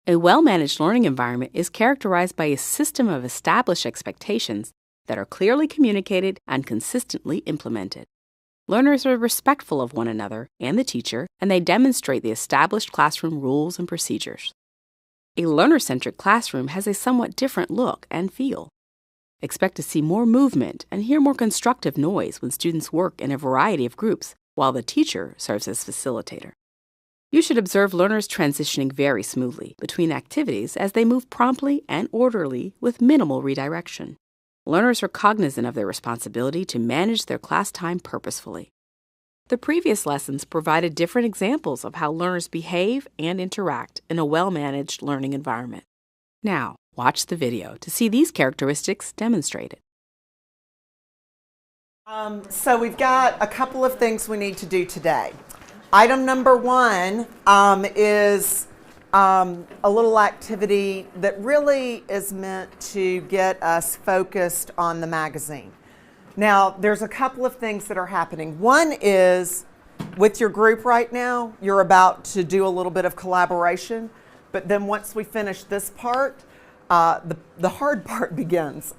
A well-managed learning environment is characterized by a system of established expectations that are clearly communicated and consistently implemented. Learners are respectful of one another and the teacher, and they demonstrate the established classroom rules and procedures. A learner-centric classroom has a somewhat different look and feel. Expect to see more movement and hear more constructive noise when students work in a variety of groups, while the teacher serves as facilitator. You should observe learners transitioning very smoothly between activities as they move promptly and orderly with minimal redirection. Learners are cognizant of their responsibility to manage their class time purposefully. The previous lessons provided different examples of how learners behave and interact in a well-managed learning environment. Now, watch the video to see these characteristics demonstrated. So we've got a couple of things we need to do today. Item number one is a little activity that really is meant to get us focused on the magazine. Now, there's a couple of things that are happening. One is, with your group right now, you're about to do a little bit of collaboration, but then once we finish this part, the hard part begins,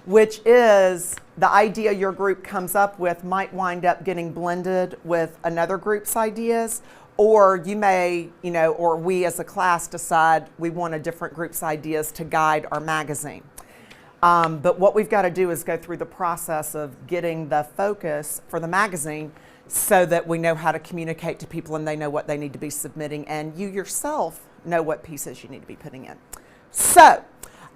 which is the idea your group comes up with might wind up getting blended with another group's ideas, or you may, or we as a class decide we want a different group's ideas to guide our magazine. But what we've got to do is go through the process of getting the focus for the magazine so that we know how to communicate to people and they know what they need to be submitting, and you yourself know what pieces you need to be putting in. So,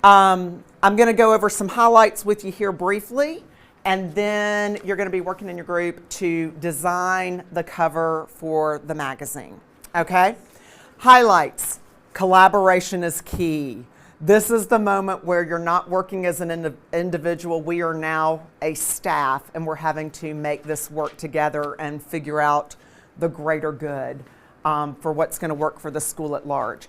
I'm going to go over some highlights with you here briefly, and then you're going to be working in your group to design the cover for the magazine. Okay? Highlights. Collaboration is key. This is the moment where you're not working as an individual. We are now a staff, and we're having to make this work together and figure out the greater good for what's going to work for the school at large.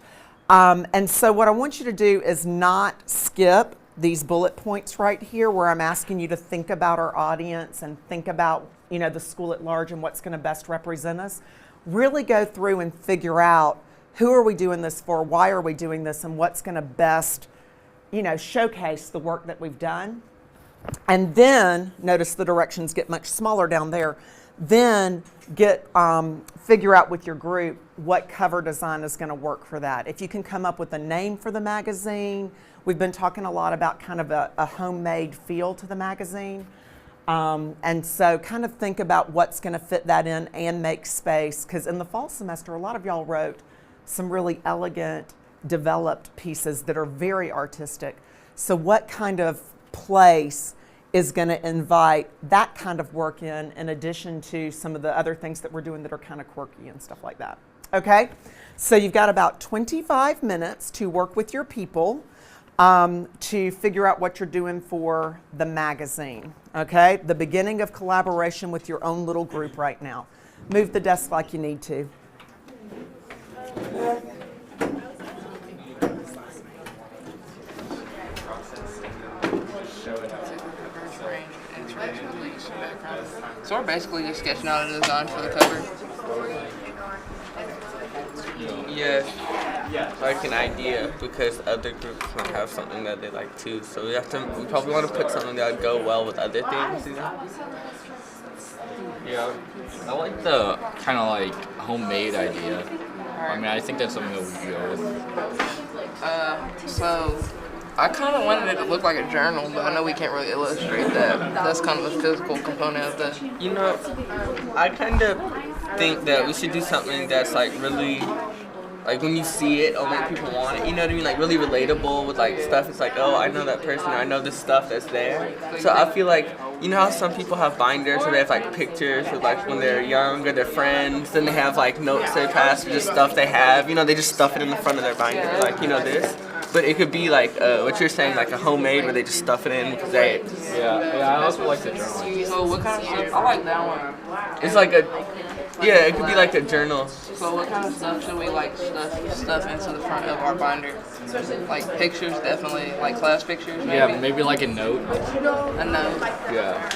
And so what I want you to do is not skip these bullet points right here where I'm asking you to think about our audience and think about, the school at large and what's going to best represent us. Really go through and figure out who are we doing this for, why are we doing this, and what's going to best, showcase the work that we've done. And then, notice the directions get much smaller down there. Then figure out with your group what cover design is going to work for that. If you can come up with a name for the magazine, we've been talking a lot about kind of a homemade feel to the magazine. And so kind of think about what's going to fit that in and make space, because in the fall semester, a lot of y'all wrote some really elegant, developed pieces that are very artistic. So what kind of place is going to invite that kind of work in addition to some of the other things that we're doing that are kind of quirky and stuff like that. Okay? So you've got about 25 minutes to work with your people to figure out what you're doing for the magazine. Okay? The beginning of collaboration with your own little group right now. Move the desk like you need to. So we're basically just sketching out a design for the cover. Yes, like an idea, because other groups might have something that they like too. So we probably want to put something that would go well with other things, Yeah, I like the kind of like homemade idea. I mean, I think that's something that we could go with. So I kind of wanted it to look like a journal, but I know we can't really illustrate that. That's kind of a physical component of the. I kind of think that we should do something that's like really, like when you see it, it'll make people want it. You know what I mean? Like really relatable with like stuff. It's like, oh, I know that person, or I know this stuff that's there. So I feel like, you know how some people have binders where they have like pictures of like when they're young or their friends, then they have like notes they pass or just stuff they have. They just stuff it in the front of their binder, like this. But it could be like what you're saying, like a homemade where they just stuff it in because they. Yeah, I also like the journal. So what kind of stuff? I like that one. It's like it could be like a journal. So what kind of stuff should we like stuff into the front of our binder? Like pictures, definitely, like class pictures. Maybe? Yeah, maybe like a note. A note. Yeah.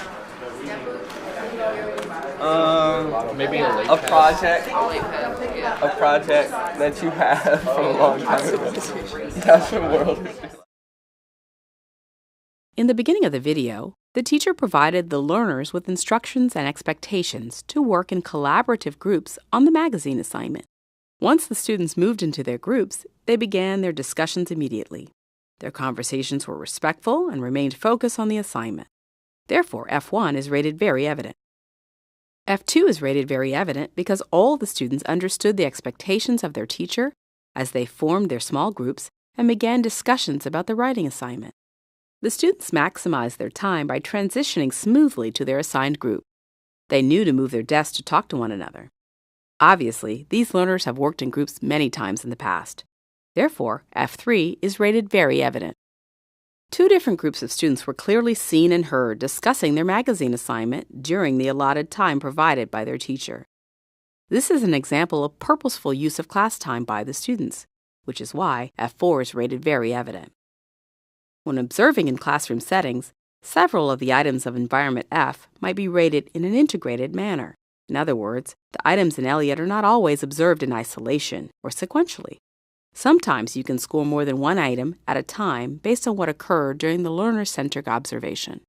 Maybe a project. A late pad. Yeah. a project that you have from a long time ago. Natural world. In the beginning of the video, the teacher provided the learners with instructions and expectations to work in collaborative groups on the magazine assignment. Once the students moved into their groups, they began their discussions immediately. Their conversations were respectful and remained focused on the assignment. Therefore, F1 is rated very evident. F2 is rated very evident because all the students understood the expectations of their teacher as they formed their small groups and began discussions about the writing assignment. The students maximized their time by transitioning smoothly to their assigned group. They knew to move their desks to talk to one another. Obviously, these learners have worked in groups many times in the past. Therefore, F3 is rated very evident. Two different groups of students were clearly seen and heard discussing their magazine assignment during the allotted time provided by their teacher. This is an example of purposeful use of class time by the students, which is why F4 is rated very evident. When observing in classroom settings, several of the items of environment F might be rated in an integrated manner. In other words, the items in Elliott are not always observed in isolation or sequentially. Sometimes you can score more than one item at a time based on what occurred during the learner-centric observation.